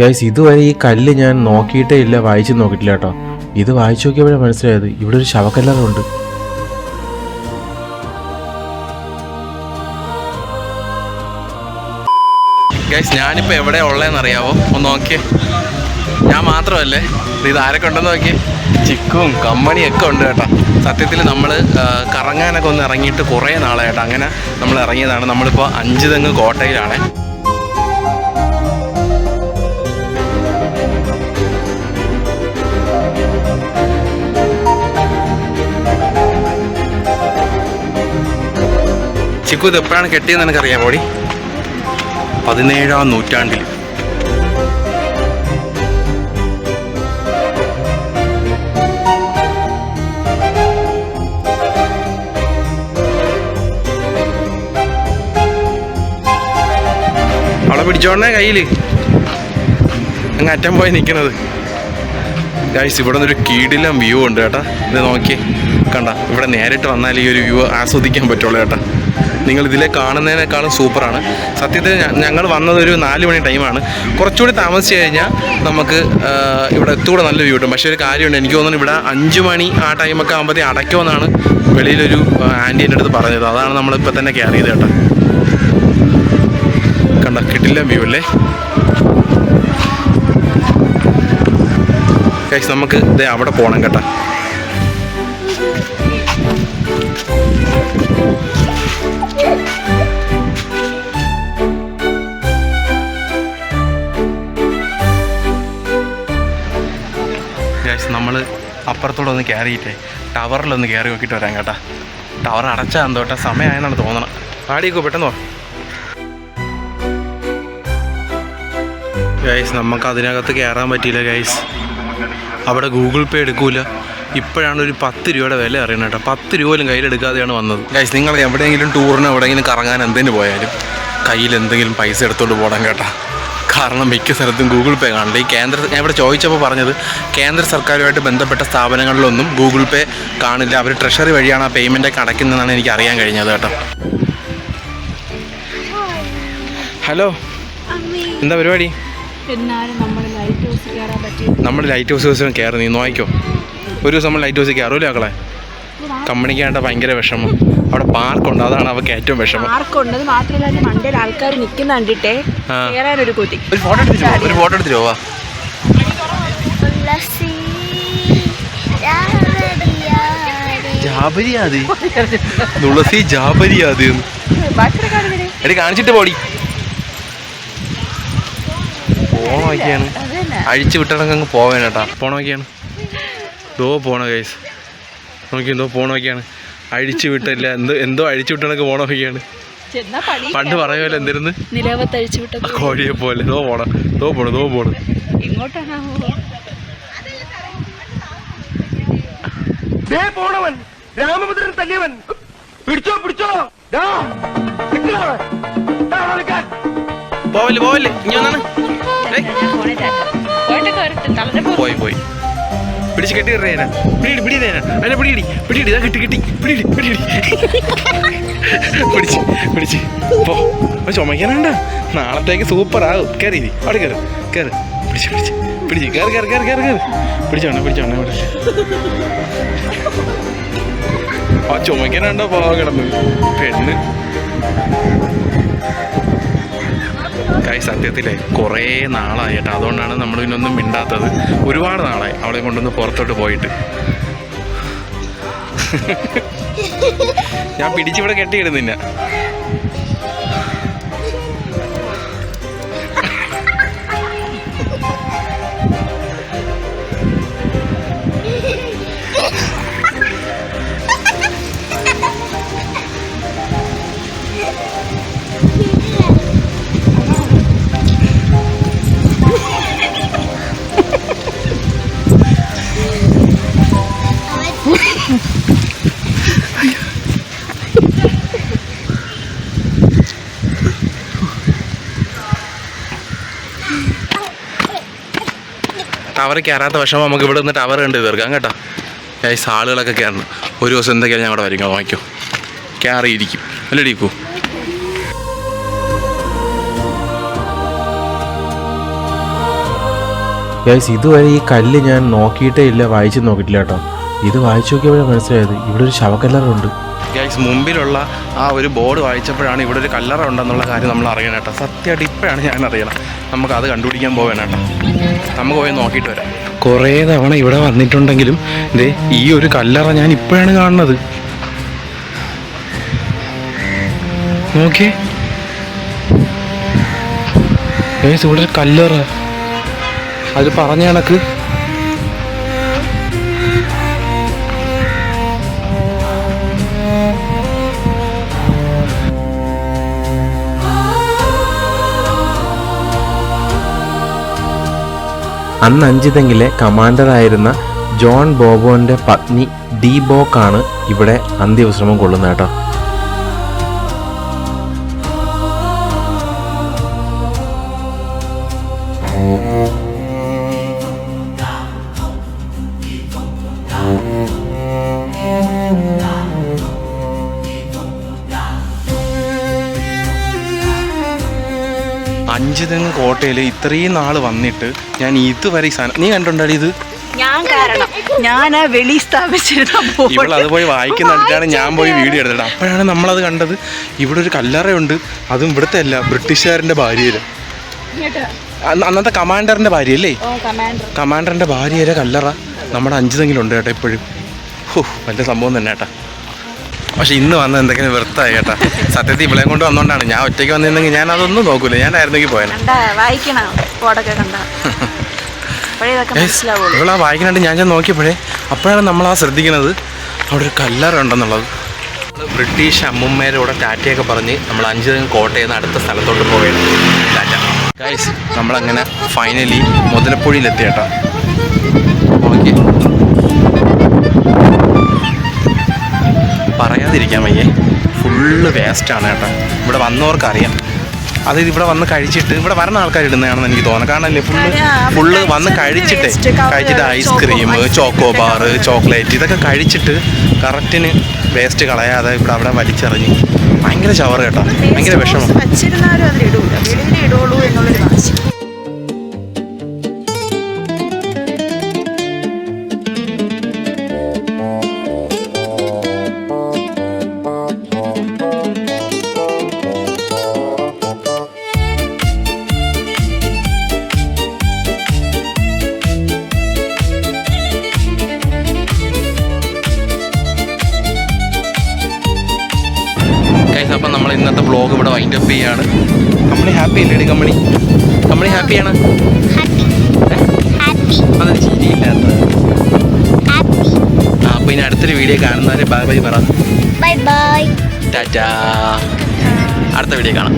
Guys ഇതുവരെ ഈ കല്ല് ഞാൻ നോക്കിയിട്ടേ ഇല്ല, വായിച്ചു നോക്കിയിട്ടില്ല കേട്ടോ. ഇത് വായിച്ചു നോക്കിയപ്പോഴാണ് മനസ്സിലായത് ഇവിടെ ഒരു ശവക്കല്ലറുണ്ട്. ഗൈസ് ഞാനിപ്പോൾ എവിടെയാണ് ഉള്ളതെന്ന് അറിയാവോ? ഒന്ന് നോക്കിയേ. ഞാൻ മാത്രമല്ലേ, ഇത് ആരൊക്കെ ഉണ്ടെന്ന് നോക്കിയേ. ചിക്കും കമ്മണിയൊക്കെ ഉണ്ട് കേട്ടോ. സത്യത്തിൽ നമ്മൾ കറങ്ങാനൊക്കെ ഒന്ന് ഇറങ്ങിയിട്ട് കുറേ നാളായിട്ടോ. അങ്ങനെ നമ്മൾ ഇറങ്ങിയതാണ്. നമ്മളിപ്പോൾ അഞ്ചുതെങ്ങ് കോട്ടയിലാണ്. ചിക്കു ഇത് എപ്പോഴാണ് കെട്ടിയെന്ന് എനിക്കറിയാം. ഓടി 17-ാം നൂറ്റാണ്ടിൽ. അവളെ പിടിച്ചോണ്ടേ കയ്യിൽ അങ്ങ് അറ്റം പോയി നിൽക്കുന്നത്. ഗൈസ് ഇവിടെ നിന്നൊരു കീടിലം വ്യൂ ഉണ്ട് കേട്ടോ. ഇത് നോക്കി കണ്ട, ഇവിടെ നേരിട്ട് വന്നാൽ ഈ ഒരു വ്യൂ ആസ്വദിക്കാൻ പറ്റുള്ളൂ കേട്ടോ. നിങ്ങൾ ഇതിലെ കാണുന്നതിനേക്കാളും സൂപ്പറാണ്. സത്യത്തിൽ ഞങ്ങൾ വന്നതൊരു 4 മണി ടൈമാണ്. കുറച്ചുകൂടി താമസിച്ച് കഴിഞ്ഞാൽ നമുക്ക് ഇവിടെ എത്തുകൂടെ നല്ല വ്യൂ കിട്ടും. പക്ഷേ ഒരു കാര്യമുണ്ട്, എനിക്ക് തോന്നുന്നു ഇവിടെ 5 മണി ആ ടൈമൊക്കെ ആകുമ്പോഴത്തേ അടയ്ക്കുമെന്നാണ് വെളിയിലൊരു ആൻറ്റി എൻ്റെ അടുത്ത് പറഞ്ഞത്. അതാണ് നമ്മളിപ്പോൾ തന്നെ കെയർ ചെയ്ത് കേട്ടോ. കണ്ട കിട്ടില്ല വ്യൂ അല്ലേ ഗൈസ്? നമുക്ക് ഇതേ അവിടെ പോകണം കേട്ടോ. ഗൈസ് നമ്മൾ അപ്പുറത്തോടെ ഒന്ന് കയറിയിട്ടേ ടവറിലൊന്ന് കയറി നോക്കിയിട്ട് വരാം കേട്ടോ. ടവർ അടച്ചാൽ എന്തോട്ടെ സമയമായെന്നാണ് തോന്നണം. ആടിയേക്കോ പെട്ടെന്ന് പോ. ഗൈസ് നമുക്ക് അതിനകത്ത് കയറാൻ പറ്റിയില്ല ഗൈസ്. അവിടെ ഗൂഗിൾ പേ എടുക്കൂല. ഇപ്പോഴാണ് ഒരു 10 രൂപയുടെ വില അറിയണം കേട്ടോ. 10 രൂപ പോലും കയ്യിലെടുക്കാതെയാണ് വന്നത് ഗൈസ്. നിങ്ങൾ എവിടെയെങ്കിലും ടൂറിന് എവിടെയെങ്കിലും കറങ്ങാൻ എന്തിനു പോയാലും കയ്യിൽ എന്തെങ്കിലും പൈസ എടുത്തോണ്ട് പോകണം കേട്ടോ. കാരണം മിക്ക സ്ഥലത്തും ഗൂഗിൾ പേ കാണില്ല. ഈ ഞാൻ ഇവിടെ ചോദിച്ചപ്പോൾ പറഞ്ഞത് കേന്ദ്ര സർക്കാരുമായിട്ട് ബന്ധപ്പെട്ട സ്ഥാപനങ്ങളിലൊന്നും ഗൂഗിൾ പേ കാണില്ല. അവർ ട്രഷറി വഴിയാണ് ആ പേയ്മെൻറ്റൊക്കെ അടയ്ക്കുന്നതെന്നാണ് എനിക്ക് അറിയാൻ കഴിഞ്ഞത് കേട്ടോ. ഹലോ, എന്താ പരിപാടി? നമ്മൾ ലൈറ്റ് ഹൗസ് ദിവസം കയറി. നീ നോക്കിക്കോ, ഒരു ദിവസം നമ്മൾ ലൈറ്റ് ഹൗസിൽ കയറൂലേ മക്കളെ? കമ്പനിക്കാണ്ട ഭയങ്കര വിഷമം. അവിടെ പാർക്കുണ്ട്, അതാണ് അവർക്ക് ഏറ്റവും വിഷമം. ആൾക്കാർ നിൽക്കുന്ന കണ്ടിട്ടേ ഒരു ഫോട്ടോ എടുത്തിട്ട് പോവാ. ജാബരിയാതി തുളസി ജാബരിയാതി എടി കാണിച്ചിട്ട് പോടി. പോണോക്കെയാണ് അഴിച്ചു വിട്ടണങ്ങ് പോവാൻ കേട്ടാ. പോണോക്കെയാണ് ദോ പോണ ഗൈസ്. നോക്കി എന്തോ പോണോക്കെയാണ് അഴിച്ചു വിട്ടില്ല. എന്തോ അഴിച്ചു വിട്ടണക്ക് പോണോക്കെയാണ്. പണ്ട് പറയുമല്ലോ എന്തിരുന്ന് കോഴിയെ പോലെ. ദോ പോണം പോണവൻ രാമഭദ്രൻ തല്ലിയവൻ. പിടിച്ചോ പോവല്ലേ ഇനി ഒന്നാണ് പോയി പിടിച്ച് കെട്ടി കയറിയേനാ. പിടിയിടേനാ അതിനെ പിടിയിടി ഇതാ കിട്ടി പിടിച്ച് പോ. ചുമക്കാനുണ്ട നാളത്തേക്ക് സൂപ്പറാകും. കയറി അവിടെ കയറി പിടിച്ച് കയറി പിടിച്ചോണേ ആ ചുമക്കാനുണ്ടോ പോവാൻ കിടന്ന് പെണ്ണ്. സത്യത്തിലേ കുറേ നാളായി കേട്ടോ. അതുകൊണ്ടാണ് നമ്മൾ പിന്നൊന്നും മിണ്ടാത്തത്. ഒരുപാട് നാളായി അവളെ കൊണ്ടൊന്ന് പുറത്തോട്ട് പോയിട്ട്. ഞാൻ പിടിച്ചിവിടെ കെട്ടിയിടുന്നില്ല. ടവർ കയറാത്ത വിഷമം നമുക്ക് ഇവിടെ നിന്ന് ടവർ കണ്ട് തീർക്കാം കേട്ടോ. ഗൈസ് ആളുകളൊക്കെ കയറണം. ഒരു ദിവസം എന്തൊക്കെയാണ് ഞാൻ അവിടെ വരും. വാങ്ങിക്കോ കയറിയിരിക്കും അല്ലേ ഡീക്കൂ? ഗൈസ് ഇതുവരെ ഈ കല്ല് ഞാൻ നോക്കിയിട്ടേ ഇല്ല, വായിച്ചു നോക്കിയിട്ടില്ല കേട്ടോ. ഇത് വായിച്ചു നോക്കിയപ്പോഴാണ് മനസ്സിലായത് ഇവിടെ ഒരു ശവക്കല്ലറുണ്ട്. ഗൈസ് മുമ്പിലുള്ള ആ ഒരു ബോർഡ് വായിച്ചപ്പോഴാണ് ഇവിടെ ഒരു കല്ലറ ഉണ്ടെന്നുള്ള കാര്യം നമ്മൾ അറിയണം കേട്ടോ. സത്യമായിട്ട് ഇപ്പോഴാണ് ഞാൻ അറിയണം. നമുക്ക് അത് കണ്ടുപിടിക്കാൻ പോവേണം കേട്ടോ. നമുക്ക് പോയി നോക്കിയിട്ട് വരാം. കുറേ തവണ ഇവിടെ വന്നിട്ടുണ്ടെങ്കിലും ദേ ഈ ഒരു കല്ലറ ഞാൻ ഇപ്പോഴാണ് കാണുന്നത്. നോക്കിയേ ഗൈസ്, ഇവിടെ ഒരു കല്ലറ. അത് പറഞ്ഞ കണക്ക് അന്ന് അഞ്ചുതെങ്ങിലെ കമാൻഡറായിരുന്ന ജോൺ ബോബോൻ്റെ പത്നി ഡി ബോക്കാണ് ഇവിടെ അന്ത്യവിശ്രമം കൊള്ളുന്നത് കേട്ടോ. അഞ്ചുതെങ്ങ് കോട്ടയിൽ ഇത്രയും നാൾ വന്നിട്ട് ഞാൻ ഇതുവരെ ഈ സാധനം നീ കണ്ടുണ്ടാടി ഇത് ഞാൻ കാരണം ഞാൻ വെളി സ്ഥാപിച്ചിരുന്ന ഇവിടെ അത് പോയി വായിക്കുന്നിട്ടാണ് ഞാൻ പോയി വീഡിയോ എടുത്തിട്ട്. അപ്പോഴാണ് നമ്മളത് കണ്ടത്. ഇവിടെ ഒരു കല്ലറയുണ്ട്. അതും ഇവിടുത്തെ അല്ല, ബ്രിട്ടീഷുകാരൻ്റെ ഭാര്യയില്, അന്നത്തെ കമാൻഡറിൻ്റെ ഭാര്യയല്ലേ, കമാൻഡറിൻ്റെ ഭാര്യയിലെ കല്ലറ നമ്മുടെ അഞ്ചുതെങ്ങിലുണ്ട് കേട്ടോ ഇപ്പോഴും. വലിയ സംഭവം തന്നെ കേട്ടാ. പക്ഷെ ഇന്ന് വന്ന് എന്തെങ്കിലും വെറുത്തായി കേട്ടാ. സത്യത്തിൽ ഇവളെ കൊണ്ട് വന്നോണ്ടാണ്. ഞാൻ ഒറ്റയ്ക്ക് വന്നിരുന്നെങ്കിൽ ഞാൻ അതൊന്നും നോക്കൂല, ഞാനായിരുന്നെങ്കിൽ പോയാൽ. ഇവളാ വായിക്കാനായിട്ട് ഞാൻ നോക്കിയപ്പോഴേ അപ്പോഴാണ് നമ്മളാ ശ്രദ്ധിക്കുന്നത് അവിടെ ഒരു കല്ലറ ഉണ്ടെന്നുള്ളത്. ബ്രിട്ടീഷ് അമ്മുമ്മേരോടെ ടാറ്റയൊക്കെ പറഞ്ഞ് നമ്മൾ അഞ്ചുതെങ്ങ് കോട്ടയിൽ നിന്ന് അടുത്ത സ്ഥലത്തോട്ട് പോവുകയാണ്. ടാറ്റ ഗൈസ്, നമ്മളങ്ങനെ ഫൈനലി മുതലപ്പുഴയിലെത്തി കേട്ടോ. ഓക്കെ, പറയാതിരിക്കാൻ വയ്യേ, ഫുള്ള് വേസ്റ്റാണ് കേട്ടോ. ഇവിടെ വന്നവർക്കറിയാം. അതായത് ഇവിടെ വന്ന് കഴിച്ചിട്ട് ഇവിടെ വരുന്ന ആൾക്കാർ ഇടുന്നതാണെന്ന് എനിക്ക് തോന്നുന്നത്. കാണാനല്ലേ ഫുള്ള് വന്ന് കഴിച്ചിട്ട് ഐസ്ക്രീം, ചോക്കോ ബാർ, ചോക്ലേറ്റ് ഇതൊക്കെ കഴിച്ചിട്ട് കറക്റ്റിന് വേസ്റ്റ് കളയാതെ ഇവിടെ അവിടെ വലിച്ചെറിഞ്ഞ് ഭയങ്കര ചവറ് കേട്ടോ. ഭയങ്കര വിഷമം. അപ്പം നമ്മൾ ഇന്നത്തെ വ്ളോഗ് ഇവിടെ വൈൻഡ് അപ്പ് ചെയ്യാണ്. കമ്പനി ഹാപ്പി അല്ലേ? കമ്പനി ഹാപ്പിയാണ്. അതൊരു ചിരിയില്ലാത്ത. അപ്പോൾ ഇനി അടുത്തൊരു വീഡിയോ കാണുന്നവരെ ബൈ ബൈ പറ. Bye bye, Tata. അടുത്ത വീഡിയോ കാണാം.